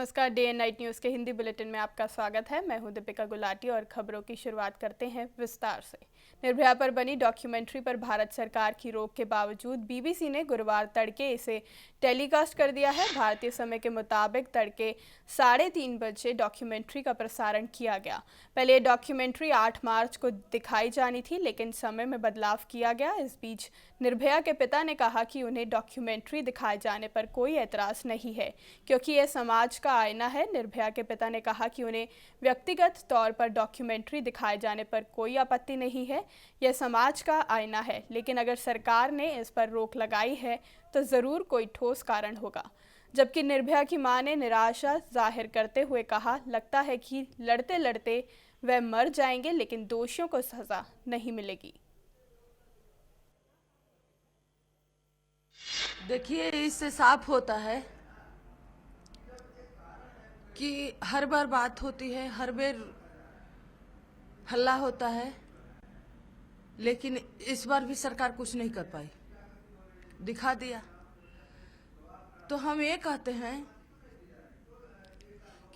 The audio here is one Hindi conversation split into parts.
नमस्कार, डे एंड नाइट न्यूज़ के हिंदी बुलेटिन में आपका स्वागत है। मैं हूं दीपिका गुलाटी और खबरों की शुरुआत करते हैं विस्तार से। निर्भया पर बनी डॉक्यूमेंट्री पर भारत सरकार की रोक के बावजूद बीबीसी ने गुरुवार तड़के इसे टेलीकास्ट कर दिया है। भारतीय समय के मुताबिक तड़के 3:30 बजे डॉक्यूमेंट्री का प्रसारण किया गया। पहले ये डॉक्यूमेंट्री 8 मार्च को दिखाई जानी थी, लेकिन समय में बदलाव किया गया। इस बीच निर्भया के पिता ने कहा कि उन्हें डॉक्यूमेंट्री दिखाए जाने पर कोई एतराज़ नहीं है, क्योंकि यह समाज का आईना है। निर्भया के पिता ने कहा कि उन्हें व्यक्तिगत तौर पर डॉक्यूमेंट्री दिखाए जाने पर कोई आपत्ति नहीं है, यह समाज का आईना है, लेकिन अगर सरकार ने इस पर रोक लगाई है तो ज़रूर कोई ठोस कारण होगा। जबकि निर्भया की मां ने निराशा जाहिर करते हुए कहा, लगता है कि लड़ते लड़ते वह मर जाएंगे, लेकिन दोषियों को सज़ा नहीं मिलेगी। देखिए, इससे साफ होता है कि हर बार बात होती है, हर बार हल्ला होता है, लेकिन इस बार भी सरकार कुछ नहीं कर पाई, दिखा दिया। तो हम ये कहते हैं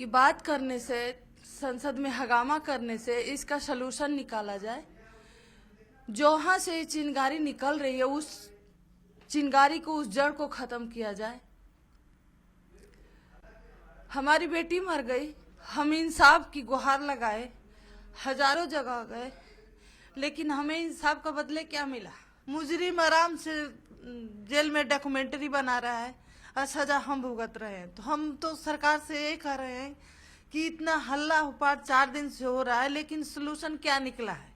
कि बात करने से, संसद में हंगामा करने से इसका सलूशन निकाला जाए। जहाँ से चिंगारी निकल रही है, उस चिंगारी को, उस जड़ को खत्म किया जाए। हमारी बेटी मर गई, हम इंसाफ की गुहार लगाए, हजारों जगह गए, लेकिन हमें इंसाफ का बदले क्या मिला? मुजरिम आराम से जेल में डॉक्यूमेंट्री बना रहा है और सजा हम भुगत रहे हैं। तो हम तो सरकार से ये कह रहे हैं कि इतना हल्ला हुपार 4 दिन से हो रहा है, लेकिन सोल्यूशन क्या निकला है?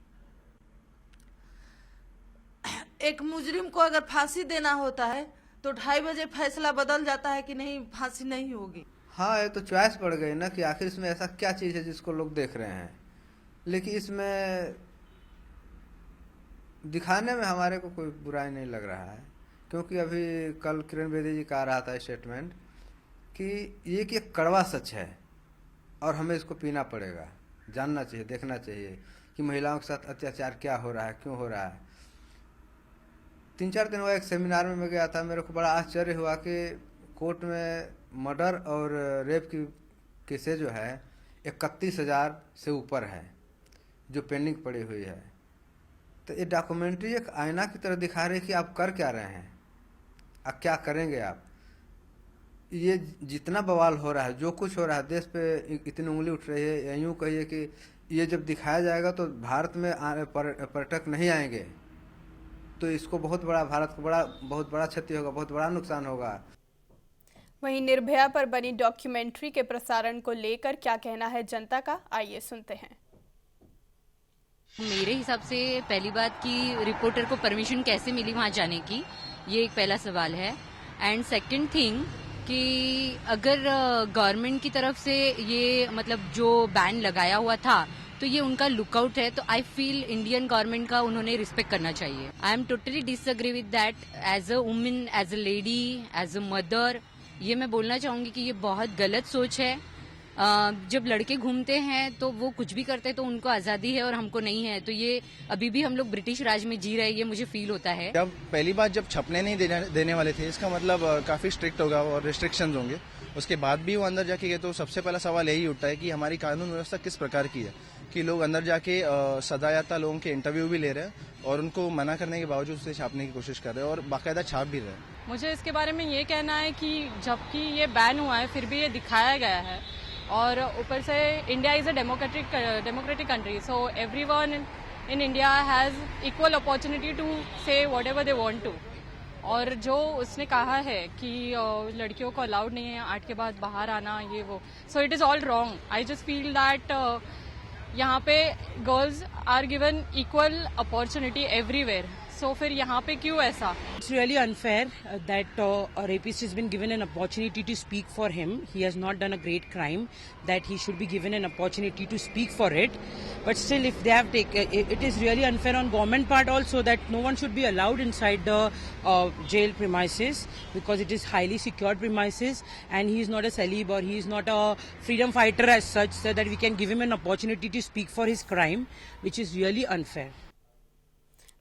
एक मुजरिम को अगर फांसी देना होता है तो 2:30 बजे फैसला बदल जाता है कि नहीं, फांसी नहीं होगी। हाँ, ये तो चॉइस पड़ गई ना कि आखिर इसमें ऐसा क्या चीज़ है जिसको लोग देख रहे हैं। लेकिन इसमें दिखाने में हमारे को कोई बुराई नहीं लग रहा है, क्योंकि अभी कल किरण बेदी जी का आ रहा था स्टेटमेंट कि ये कि एक कड़वा सच है और हमें इसको पीना पड़ेगा, जानना चाहिए, देखना चाहिए कि महिलाओं के साथ अत्याचार क्या हो रहा है, क्यों हो रहा है। 3-4 दिन हुआ एक सेमिनार में मैं गया था, मेरे को बड़ा आश्चर्य हुआ कि कोर्ट में मर्डर और रेप की केसें जो है 31,000 से ऊपर है जो पेंडिंग पड़ी हुई है। तो ये डॉक्यूमेंट्री एक आईना की तरह दिखा रही है कि आप कर क्या रहे हैं, अब क्या करेंगे आप। ये जितना बवाल हो रहा है, जो कुछ हो रहा है, देश पे इतनी उंगली उठ रही है, या यूँ कहिए कि ये जब दिखाया जाएगा तो भारत में पर्यटक नहीं आएंगे, तो इसको बहुत बड़ा, भारत को बहुत बड़ा क्षति होगा, बहुत बड़ा नुकसान होगा। वहीं निर्भया पर बनी डॉक्यूमेंट्री के प्रसारण को लेकर क्या कहना है जनता का, आइए सुनते हैं। मेरे हिसाब से पहली बात कि रिपोर्टर को परमिशन कैसे मिली वहां जाने की, ये एक पहला सवाल है। एंड सेकंड थिंग कि अगर गवर्नमेंट की तरफ से ये मतलब जो बैन लगाया हुआ था तो ये उनका लुकआउट है, तो आई फील इंडियन गवर्नमेंट का उन्होंने रिस्पेक्ट करना चाहिए। I am totally disagree with that. As a women, as a lady, as a mother, ये मैं बोलना चाहूंगी कि ये बहुत गलत सोच है। जब लड़के घूमते हैं तो वो कुछ भी करते हैं तो उनको आज़ादी है और हमको नहीं है, तो ये अभी भी हम लोग ब्रिटिश राज में जी रहे हैं, ये मुझे फील होता है। जब पहली बार जब छपने नहीं देने वाले थे, इसका मतलब काफ़ी स्ट्रिक्ट होगा और रिस्ट्रिक्शंस होंगे। उसके बाद भी वो अंदर जाके गए, तो सबसे पहला सवाल यही उठता है कि हमारी कानून व्यवस्था किस प्रकार की है कि लोग अंदर जाके सदायाता लोगों के इंटरव्यू भी ले रहे हैं और उनको मना करने के बावजूद उसे छापने की कोशिश कर रहे हैं और बाकायदा छाप भी रहे हैं। मुझे इसके बारे में ये कहना है कि जबकि ये बैन हुआ है फिर भी ये दिखाया गया है, और ऊपर से India is a democratic country, so everyone in India has equal opportunity to say whatever they want to. और जो उसने कहा है कि लड़कियों को अलाउड नहीं है 8 के बाद बाहर आना, ये वो, so it is all wrong. I just feel that यहाँ पे girls are given equal opportunity everywhere, so फिर यहाँ पे क्यों ऐसा? It's really unfair that a rapist has been given an opportunity to speak for him. He has not done a great crime, that he should be given an opportunity to speak for it. But still, if they have taken, it is really unfair on government part also that no one should be allowed inside the jail premises, because it is highly secured premises and he is not a celeb or he is not a freedom fighter as such, so that we can give him an opportunity to speak for his crime, which is really unfair.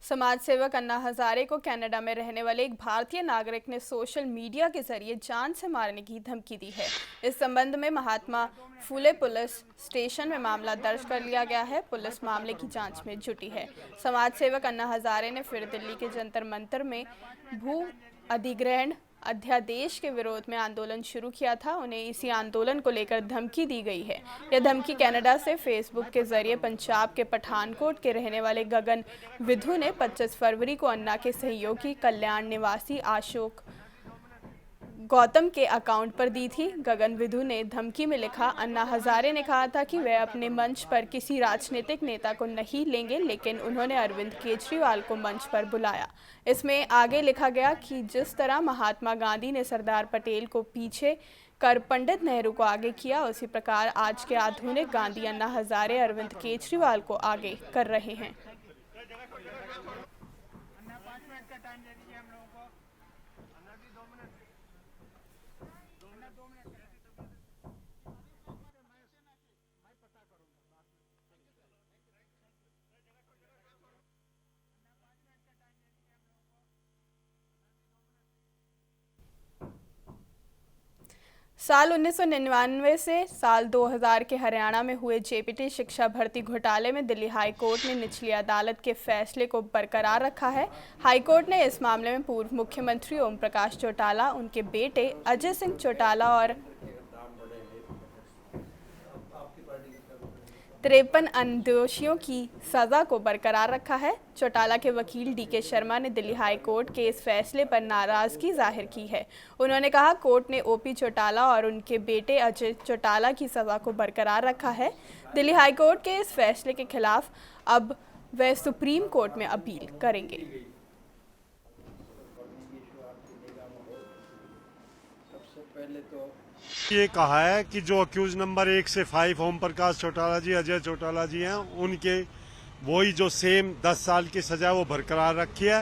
समाज सेवक अन्ना हजारे को कनाडा में रहने वाले एक भारतीय नागरिक ने सोशल मीडिया के जरिए जान से मारने की धमकी दी है। इस संबंध में महात्मा फूले पुलिस स्टेशन में मामला दर्ज कर लिया गया है। पुलिस मामले की जांच में जुटी है। समाज सेवक अन्ना हजारे ने फिर दिल्ली के जंतर मंतर में भू अधिग्रहण अध्यादेश के विरोध में आंदोलन शुरू किया था। उन्हें इसी आंदोलन को लेकर धमकी दी गई है। यह धमकी कनाडा से फेसबुक के जरिए पंजाब के पठानकोट के रहने वाले गगन विधु ने 25 फरवरी को अन्ना के सहयोगी कल्याण निवासी अशोक गौतम के अकाउंट पर दी थी। गगन विधु ने धमकी में लिखा, अन्ना हजारे ने कहा था कि वे अपने मंच पर किसी राजनीतिक नेता को नहीं लेंगे, लेकिन उन्होंने अरविंद केजरीवाल को मंच पर बुलाया। इसमें आगे लिखा गया कि जिस तरह महात्मा गांधी ने सरदार पटेल को पीछे कर पंडित नेहरू को आगे किया, उसी प्रकार आज के आधुनिक गांधी अन्ना हजारे अरविंद केजरीवाल को आगे कर रहे हैं। साल 1999 से साल 2000 के हरियाणा में हुए जेपीटी शिक्षा भर्ती घोटाले में दिल्ली हाई कोर्ट ने निचली अदालत के फैसले को बरकरार रखा है। हाई कोर्ट ने इस मामले में पूर्व मुख्यमंत्री ओम प्रकाश चौटाला, उनके बेटे अजय सिंह चौटाला और 53 अन्य दोषियों की सजा को बरकरार रखा है। चौटाला के वकील डीके शर्मा ने दिल्ली हाई कोर्ट के इस फैसले पर नाराजगी जाहिर की है। उन्होंने कहा, कोर्ट ने ओपी चौटाला और उनके बेटे अजय चौटाला की सजा को बरकरार रखा है। दिल्ली हाई कोर्ट के इस फैसले के खिलाफ अब वे सुप्रीम कोर्ट में अपील करेंगे। ये कहा है कि जो अक्यूज नंबर 1 से 5 ओम प्रकाश चौटाला जी, अजय चौटाला जी हैं, उनके वही जो सेम 10 साल की सजा वो बरकरार रखी है।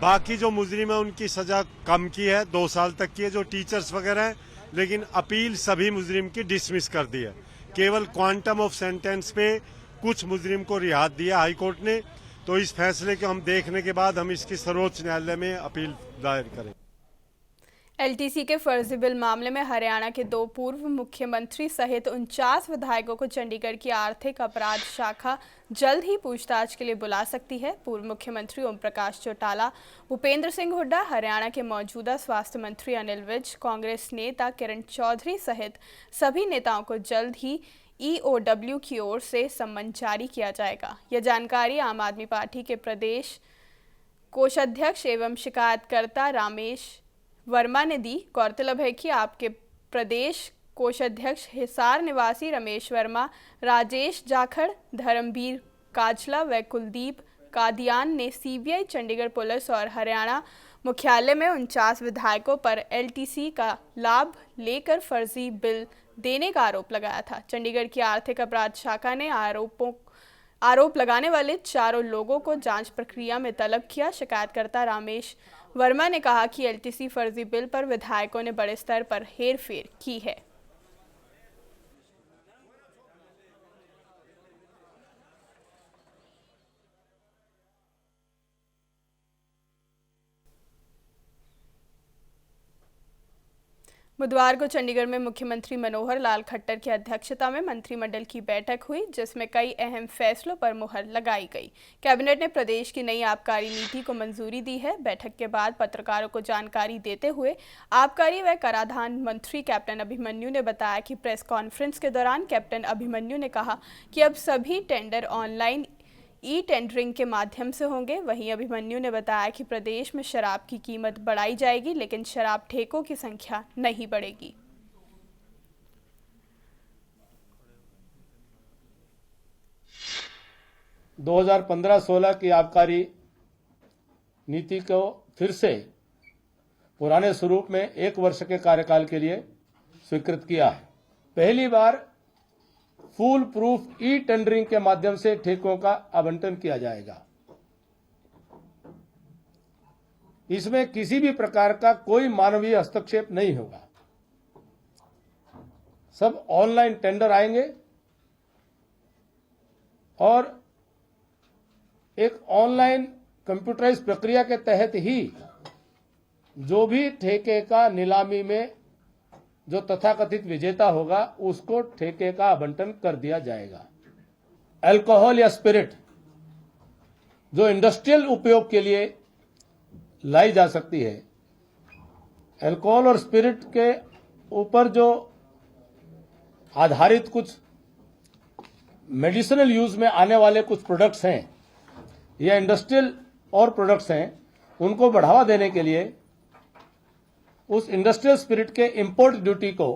बाकी जो मुजरिम है उनकी सजा कम की है, 2 साल तक की है, जो टीचर्स वगैरह हैं, लेकिन अपील सभी मुजरिम की डिसमिस कर दी है। केवल क्वांटम ऑफ सेंटेंस पे कुछ मुजरिम को रिहाई दिया हाई कोर्ट ने। तो इस फैसले को हम देखने के बाद हम इसकी सर्वोच्च न्यायालय में अपील दायर करें। एलटीसी के फर्जी बिल मामले में हरियाणा के 2 पूर्व मुख्यमंत्री सहित 49 विधायकों को चंडीगढ़ की आर्थिक अपराध शाखा जल्द ही पूछताछ के लिए बुला सकती है। पूर्व मुख्यमंत्री ओम प्रकाश चौटाला, भूपेंद्र सिंह हुड्डा, हरियाणा के मौजूदा स्वास्थ्य मंत्री अनिल विज, कांग्रेस नेता किरण चौधरी सहित सभी नेताओं को जल्द ही ईओडब्ल्यू की ओर से सम्मन जारी किया जाएगा। यह जानकारी आम आदमी पार्टी के प्रदेश कोषाध्यक्ष एवं शिकायतकर्ता रमेश वर्मा ने दी। गौरतलब है कि आपके प्रदेश कोषाध्यक्ष हिसार निवासी रमेश वर्मा, राजेश जाखड़, धर्मवीर काजला व कुलदीप कादियान ने सीबीआई, चंडीगढ़ पुलिस और हरियाणा मुख्यालय में 49 विधायकों पर एलटीसी का लाभ लेकर फर्जी बिल देने का आरोप लगाया था। चंडीगढ़ की आर्थिक अपराध शाखा ने आरोप लगाने वाले चारों लोगों को जांच प्रक्रिया में तलब किया। शिकायतकर्ता रमेश वर्मा ने कहा कि एलटीसी फर्जी बिल पर विधायकों ने बड़े स्तर पर हेरफेर की है। बुधवार को चंडीगढ़ में मुख्यमंत्री मनोहर लाल खट्टर की अध्यक्षता में मंत्रिमंडल की बैठक हुई, जिसमें कई अहम फैसलों पर मुहर लगाई गई। कैबिनेट ने प्रदेश की नई आबकारी नीति को मंजूरी दी है। बैठक के बाद पत्रकारों को जानकारी देते हुए आबकारी व कराधान मंत्री कैप्टन अभिमन्यु ने बताया कि प्रेस कॉन्फ्रेंस के दौरान कैप्टन अभिमन्यु ने कहा कि अब सभी टेंडर ऑनलाइन ई टेंडरिंग के माध्यम से होंगे। वहीं अभिमन्यु ने बताया कि प्रदेश में शराब की कीमत बढ़ाई जाएगी, लेकिन शराब ठेकों की संख्या नहीं बढ़ेगी। – 2015-16 की आबकारी नीति को फिर से पुराने स्वरूप में 1 वर्ष के कार्यकाल के लिए स्वीकृत किया है। पहली बार फुल प्रूफ ई टेंडरिंग के माध्यम से ठेकों का आवंटन किया जाएगा। इसमें किसी भी प्रकार का कोई मानवीय हस्तक्षेप नहीं होगा। सब ऑनलाइन टेंडर आएंगे और एक ऑनलाइन कंप्यूटराइज प्रक्रिया के तहत ही जो भी ठेके का नीलामी में जो तथाकथित विजेता होगा उसको ठेके का आवंटन कर दिया जाएगा। अल्कोहल या स्पिरिट जो इंडस्ट्रियल उपयोग के लिए लाई जा सकती है, अल्कोहल और स्पिरिट के ऊपर जो आधारित कुछ मेडिसिनल यूज में आने वाले कुछ प्रोडक्ट्स हैं या इंडस्ट्रियल और प्रोडक्ट्स हैं, उनको बढ़ावा देने के लिए उस इंडस्ट्रियल स्पिरिट के इंपोर्ट ड्यूटी को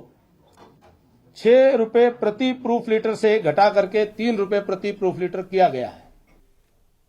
6 रुपए प्रति प्रूफ लीटर से घटा करके 3 रुपए प्रति प्रूफ लीटर किया गया है।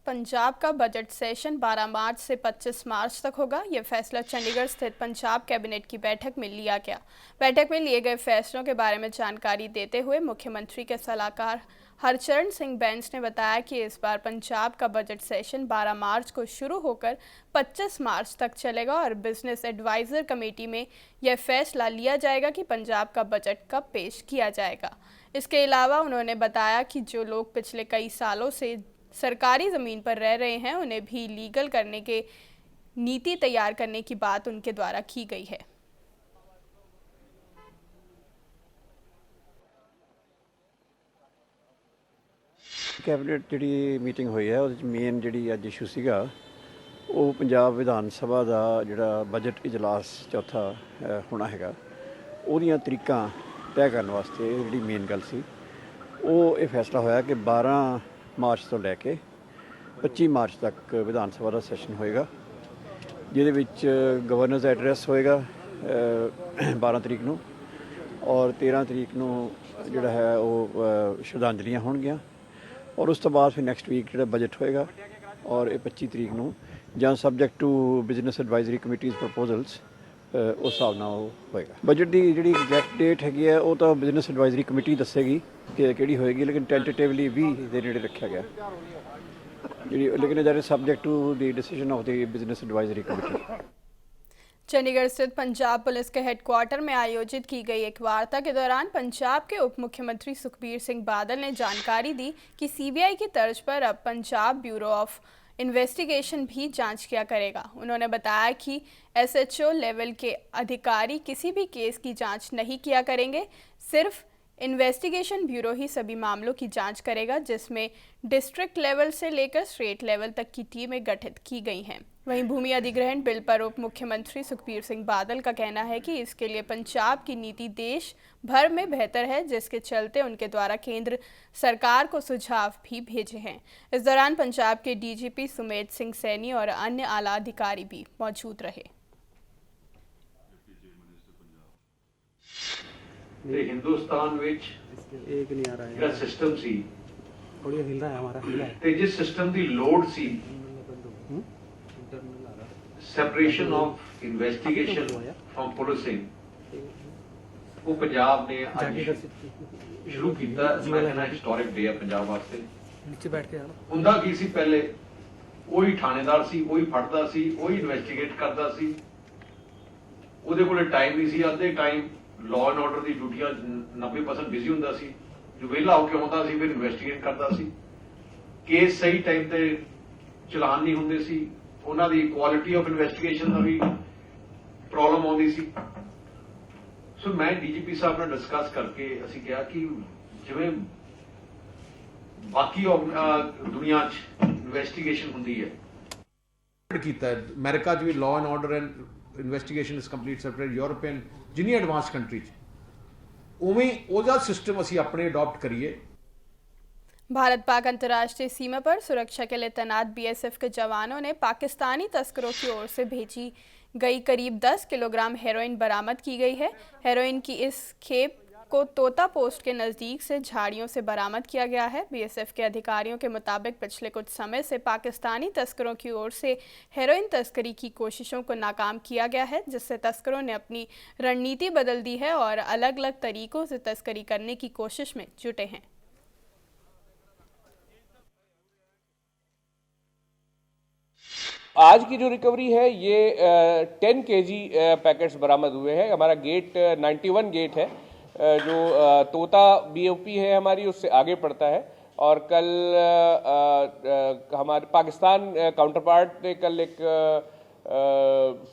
पंजाब का बजट सेशन 12 मार्च से 25 मार्च तक होगा। यह फैसला चंडीगढ़ स्थित पंजाब कैबिनेट की बैठक में लिया गया। बैठक में लिए गए फैसलों के बारे में जानकारी देते हुए मुख्यमंत्री के सलाहकार हरचरण सिंह बैंस ने बताया कि इस बार पंजाब का बजट सेशन 12 मार्च को शुरू होकर 25 मार्च तक चलेगा और बिजनेस एडवाइजर कमेटी में यह फैसला लिया जाएगा कि पंजाब का बजट कब पेश किया जाएगा। इसके अलावा उन्होंने बताया कि जो लोग पिछले कई सालों से सरकारी ज़मीन पर रह रहे हैं उन्हें भी लीगल करने के नीति तैयार करने की बात उनके द्वारा की गई है। कैबिनेट जी मीटिंग हुई है उस मेन जी अज इशू सीगा वो पंजाब विधान सभा का जोड़ा बजट इजलास चौथा होना है वो तरीका तय करने वास्ते जी मेन गल सी वो ये फैसला होया कि 12 मार्च तो लैके 25 मार्च तक विधान सभा का सैशन होएगा जिहदे विच गवर्नर्स एड्रैस होएगा 12 तरीक नूं और 13 तरीक नूं जिहड़ा है वो श्रद्धांजलियां होणगियां और उस तो बाद फिर नैक्सट वीक जो बजट होएगा और ये 25 तरीक नूं जां subject to business advisory committees proposals उस हिसाब नाल होएगा। बजट की जी एग्जैक्ट डेट हैगी है वो तो बिजनेस एडवाइजरी कमेटी दसेगी कि किहड़ी होएगी, लेकिन टेंटेटिवली 20 दे नेड़े रखा गया जी, लेकिन that is subject to the decision of the business advisory committee. Chandigarh स्थित पंजाब पुलिस के हेडक्वार्टर में आयोजित की गई एक वार्ता के दौरान पंजाब के उप मुख्यमंत्री सुखबीर सिंह बादल ने जानकारी दी कि सीबीआई की तर्ज पर अब पंजाब ब्यूरो ऑफ इन्वेस्टिगेशन भी जांच किया करेगा। उन्होंने बताया कि एसएचओ लेवल के अधिकारी किसी भी केस की जांच नहीं किया करेंगे, सिर्फ इन्वेस्टिगेशन ब्यूरो ही सभी मामलों की जांच करेगा, जिसमें डिस्ट्रिक्ट लेवल से लेकर स्टेट लेवल तक की टीमें गठित की गई हैं। वहीं भूमि अधिग्रहण बिल पर उप मुख्यमंत्री सुखबीर सिंह बादल का कहना है कि इसके लिए पंजाब की नीति देश भर में बेहतर है, जिसके चलते उनके द्वारा केंद्र सरकार को सुझाव भी भेजे हैं। इस दौरान पंजाब के डीजीपी सुमेध सिंह सैनी और अन्य आला अधिकारी भी मौजूद रहे। ਤੇ ਹਿੰਦੁਸਤਾਨ ਵਿੱਚ ਇੱਕ ਨਹੀਂ ਆ ਰਿਹਾ ਜਿਹੜਾ ਸਿਸਟਮ ਸੀ ਥੋੜੀ ਹਿਲ ਰਿਹਾ ਹਮਾਰਾ ਤੇ ਜਿਸ ਸਿਸਟਮ ਦੀ ਲੋੜ ਸੀ separation of investigation from policing ਉਹ ਪੰਜਾਬ ਨੇ ਅੱਜ ਸ਼ੁਰੂ ਕੀਤਾ। ਮੈਂ ਕਹਿੰਦਾ ਹਿਸਟੋਰਿਕ ਡੇ ਹੈ ਪੰਜਾਬ ਵਾਸਤੇ। ਨੀਚੇ ਬੈਠ ਕੇ ਹੁੰਦਾ ਕੀ ਸੀ ਪਹਿਲੇ ਉਹੀ ਥਾਣੇਦਾਰ ਸੀ, ਉਹੀ ਫੜਦਾ ਸੀ, ਉਹੀ ਇਨਵੈਸਟੀਗੇਟ ਕਰਦਾ ਸੀ, ਉਹਦੇ ਕੋਲੇ ਟਾਈਮ ਨਹੀਂ ਸੀ। ਅੱਧੇ ਟਾਈਮ लॉ एंड ऑर्डर की ड्यूटियां 90% बिजी हुंदा सी, जो वेला होके आउंदा सी फिर इन्वेस्टिगेट करदा सी, केस सही टाइम ते चलान नहीं हुंदे सी, उन्हां दी क्वालिटी ऑफ इन्वेस्टिगेशन दा भी प्रॉब्लम आउंदी सी। सो मैं डीजीपी साहब नाल डिस्कस करके असीं कहा कि जिवें बाकी दुनिया च इन्वेस्टिगेशन हुंदी है कीता है अमेरिका च भी law and order and investigation is complete separate, European जिन्नी एडवांस कंट्री उवें ओदा सिस्टम असीं अपने अडॉप्ट करिए। भारत पाक अंतर्राष्ट्रीय सीमा पर सुरक्षा के लिए तैनात बीएसएफ के जवानों ने पाकिस्तानी तस्करों की ओर से भेजी गई करीब 10 किलोग्राम हेरोइन बरामद की गई है। हेरोइन की इस खेप को तोता पोस्ट के नज़दीक से झाड़ियों से बरामद किया गया है। बीएसएफ के अधिकारियों के मुताबिक पिछले कुछ समय से पाकिस्तानी तस्करों की ओर से हेरोइन तस्करी की कोशिशों को नाकाम किया गया है, जिससे तस्करों ने अपनी रणनीति बदल दी है और अलग अलग तरीकों से तस्करी करने की कोशिश में जुटे हैं। आज की जो रिकवरी है ये 10 केजी पैकेट्स बरामद हुए हैं। हमारा गेट 91 गेट है जो तोता बीओपी है हमारी, उससे आगे पड़ता है और कल हमारे पाकिस्तान काउंटर पार्ट ने कल एक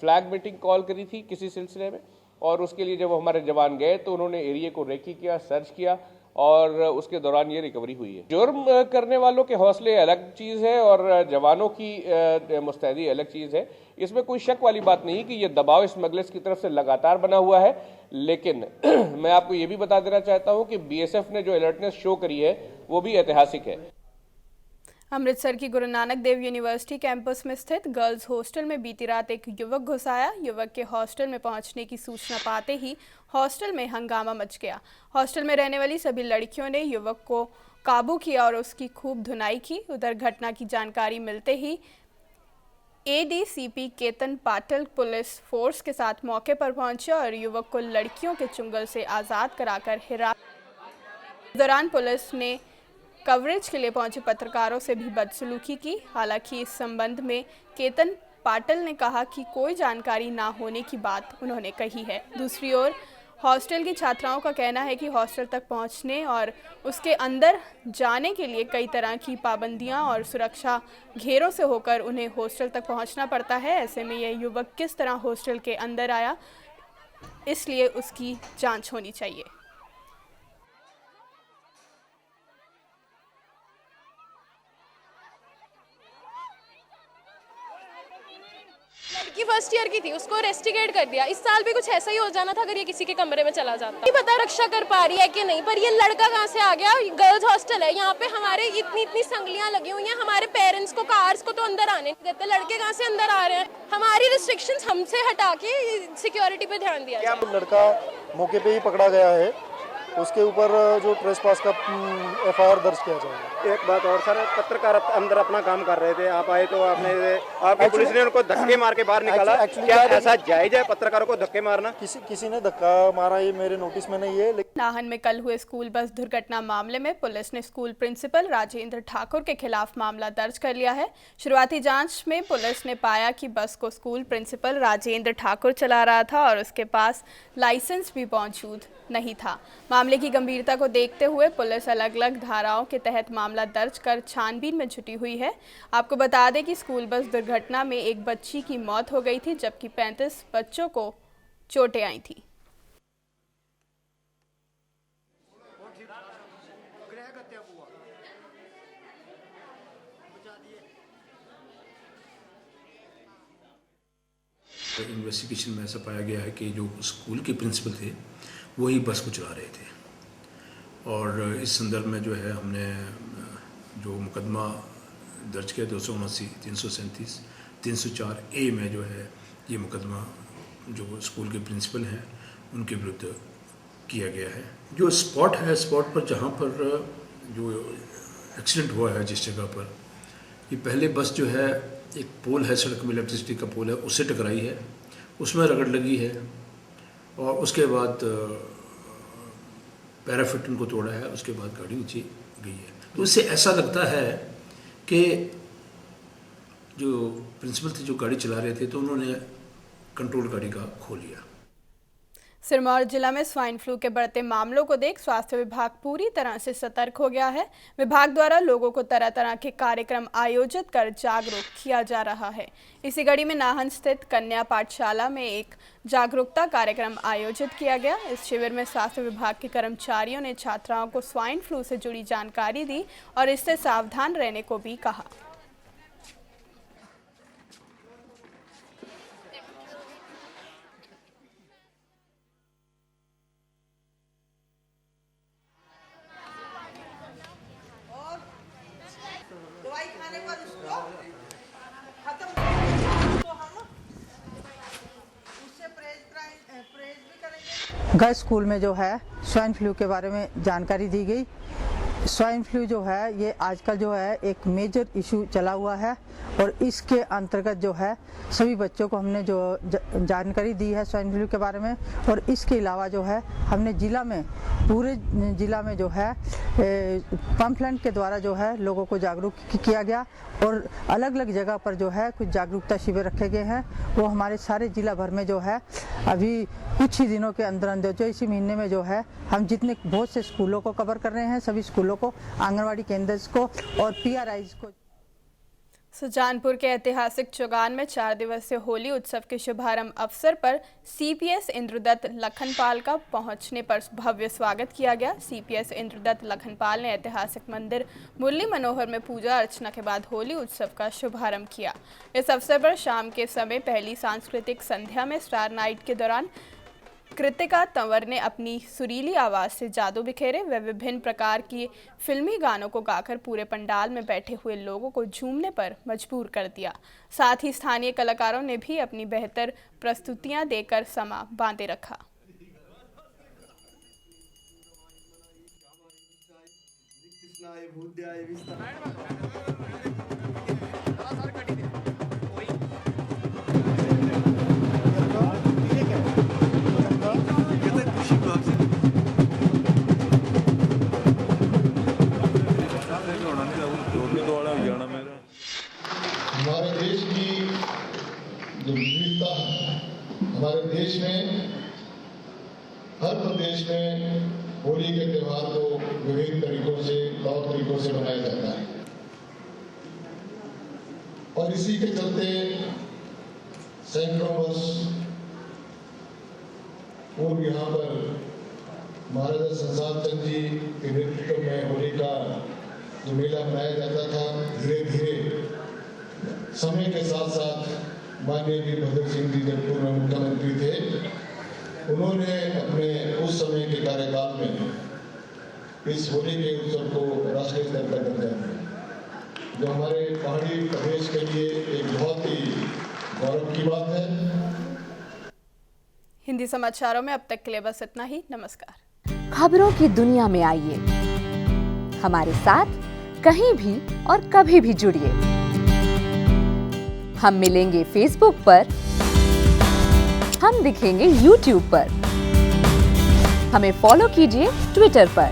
फ्लैग मीटिंग कॉल करी थी किसी सिलसिले में, और उसके लिए जब हमारे जवान गए तो उन्होंने एरिया को रेकी किया, सर्च किया, और उसके दौरान ये रिकवरी हुई है। जुर्म करने वालों के हौसले अलग चीज़ है और जवानों की मुस्तैदी अलग चीज़ है। इसमें कोई शक वाली बात नहीं कि ये दबाव स्मगलर्स की तरफ से लगातार बना हुआ है, लेकिन मैं आपको ये भी बता देना चाहता हूँ कि बीएसएफ ने जो अलर्टनेस शो करी है वो भी ऐतिहासिक है। अमृतसर की गुरु नानक देव यूनिवर्सिटी कैंपस में स्थित गर्ल्स हॉस्टल में बीती रात एक युवक घुस आया। युवक के हॉस्टल में पहुंचने की सूचना पाते ही हॉस्टल में हंगामा मच गया। हॉस्टल में रहने वाली सभी लड़कियों ने युवक को काबू किया और उसकी खूब धुनाई की। उधर घटना की जानकारी मिलते ही ADCP Ketan Patil police force के साथ मौके पर पहुंचे और युवक को लड़कियों के चुंगल से आज़ाद कराकर हिरासत। दौरान पुलिस ने कवरेज के लिए पहुंचे पत्रकारों से भी बदसलूकी की। हालांकि इस संबंध में केतन पाटिल ने कहा कि कोई जानकारी ना होने की बात उन्होंने कही है। दूसरी ओर हॉस्टल की छात्राओं का कहना है कि हॉस्टल तक पहुंचने और उसके अंदर जाने के लिए कई तरह की पाबंदियां और सुरक्षा घेरों से होकर उन्हें हॉस्टल तक पहुंचना पड़ता है। ऐसे में यह युवक किस तरह हॉस्टल के अंदर आया, इसलिए उसकी जांच होनी चाहिए। लड़की फर्स्ट ईयर की थी, उसको रेस्टिकेट कर दिया। इस साल भी कुछ ऐसा ही हो जाना था अगर ये किसी के कमरे में चला जाता। नहीं पता रक्षा कर पा रही है कि नहीं, पर ये लड़का कहाँ से आ गया। गर्ल्स हॉस्टल है, यहाँ पे हमारे इतनी संगलियां लगी हुई हैं। हमारे पेरेंट्स को, कार्स को तो अंदर आने नहीं देते, लड़के कहाँ से अंदर आ रहे हैं। हमारी रिस्ट्रिक्शंस हमसे हटा के सिक्योरिटी पे ध्यान दिया जाए। लड़का मौके पे ही पकड़ा गया है, उसके ऊपर जो ट्रेसपास का एफआईआर दर्ज किया जाएगा। एक बात और सर, पत्रकार अंदर अपना काम कर रहे थे, आप आए तो आपकी पुलिस ने उनको धक्के मार के बाहर निकाला। क्या ऐसा जायज है पत्रकारों को धक्के मारना? किसी ने धक्का मारा ये मेरे नोटिस में नहीं है। नाहन में कल हुए स्कूल बस दुर्घटना मामले में पुलिस ने स्कूल प्रिंसिपल राजेंद्र ठाकुर के खिलाफ मामला दर्ज कर लिया है। शुरुआती जांच में पुलिस ने पाया कि बस को स्कूल प्रिंसिपल राजेंद्र ठाकुर चला रहा था और उसके पास लाइसेंस भी मौजूद नहीं था। मामले की गंभीरता को देखते हुए पुलिस अलग अलग धाराओं के तहत मामला दर्ज कर छानबीन में जुटी हुई है। आपको बता दें कि स्कूल बस दुर्घटना में एक बच्ची की मौत हो गई थी, जबकि 35 बच्चों को चोटें आई थी। इन्वेस्टिगेशन में ऐसा पाया गया है कि जो स्कूल के प्रिंसिपल थे वही बस को चला रहे थे, और इस संदर्भ में जो है हमने जो मुकदमा दर्ज किया 279, 337, 304 ए में जो है ये मुकदमा जो स्कूल के प्रिंसिपल हैं उनके विरुद्ध किया गया है। जो स्पॉट है, स्पॉट पर जहाँ पर जो एक्सीडेंट हुआ है जिस जगह पर, ये पहले बस जो है एक पोल है, सड़क में इलेक्ट्रिसिटी का पोल है, उससे टकराई है, उसमें रगड़ लगी है और उसके बाद पैराफिटन को तोड़ा है, उसके बाद गाड़ी नीचे गई है। तो इससे ऐसा लगता है कि जो प्रिंसिपल थे जो गाड़ी चला रहे थे तो उन्होंने कंट्रोल गाड़ी का खो लिया। सिरमौर जिला में स्वाइन फ्लू के बढ़ते मामलों को देख स्वास्थ्य विभाग पूरी तरह से सतर्क हो गया है। विभाग द्वारा लोगों को तरह तरह के कार्यक्रम आयोजित कर जागरूक किया जा रहा है। इसी कड़ी में नाहन स्थित कन्या पाठशाला में एक जागरूकता कार्यक्रम आयोजित किया गया। इस शिविर में स्वास्थ्य विभाग के कर्मचारियों ने छात्राओं को स्वाइन फ्लू से जुड़ी जानकारी दी और इससे सावधान रहने को भी कहा। गर्ल्स स्कूल में जो है स्वाइन फ्लू के बारे में जानकारी दी गई। स्वाइन फ्लू जो है ये आजकल जो है एक मेजर इशू चला हुआ है और इसके अंतर्गत जो है सभी बच्चों को हमने जो जानकारी दी है स्वाइन फ्लू के बारे में। और इसके अलावा जो है हमने जिला में, पूरे जिला में जो है पम्फलेट के द्वारा जो है लोगों को जागरूक किया गया और अलग अलग जगह पर जो है कुछ जागरूकता शिविर रखे गए हैं। वो हमारे सारे जिला भर में जो है अभी कुछ ही दिनों के अंदर अंदर जो इसी महीने में जो है हम जितने बहुत से स्कूलों को कवर कर रहे हैं, सभी स्कूलों केंद्रों को, आंगनवाड़ी केंद्र को और PRIs को। सुजानपुर के ऐतिहासिक चौगान में 4 दिवसीय होली उत्सव के शुभारंभ अवसर पर CPS इंद्रदत्त लखनपाल का पहुंचने पर भव्य स्वागत किया गया। CPS इंद्रदत्त लखनपाल ने ऐतिहासिक मंदिर मुरली मनोहर में पूजा अर्चना के बाद होली उत्सव का शुभारंभ किया। इस अवसर पर शाम के समय पहली सांस्कृतिक संध्या में स्टार नाइट के दौरान कृतिका तंवर ने अपनी सुरीली आवाज़ से जादू बिखेरे व विभिन्न प्रकार की फिल्मी गानों को गाकर पूरे पंडाल में बैठे हुए लोगों को झूमने पर मजबूर कर दिया। साथ ही स्थानीय कलाकारों ने भी अपनी बेहतर प्रस्तुतियां देकर समा बांधे रखा। हमारे देश की जो विविधता है, हमारे देश में हर प्रदेश में होली के त्यौहार को विभिन्न तरीकों से, तौर तरीकों से मनाया जाता है और इसी के चलते सैकड़ों वर्ष पूर्व यहाँ पर महाराजा संसार चंद जी के नेतृत्व में होली का जो मेला मनाया जाता था, धीरे धीरे समय के साथ साथ माननीय वीरभद्र सिंह जी जब पूर्व मुख्यमंत्री थे, उन्होंने अपने उस समय के कार्यकाल में इस होली के उत्सव को राष्ट्रीय स्तर पर दर्जा दिया, जो हमारे पहाड़ी प्रदेश के लिए एक बहुत ही गौरव की बात है। हिंदी समाचारों में अब तक के लिए बस इतना ही। नमस्कार। खबरों की दुनिया में आइए, हमारे साथ कहीं भी और कभी भी जुड़िए। हम मिलेंगे फेसबुक पर, हम दिखेंगे यूट्यूब पर, हमें फॉलो कीजिए ट्विटर पर।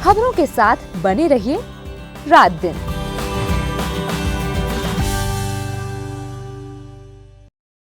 खबरों के साथ बने रहिए रात दिन।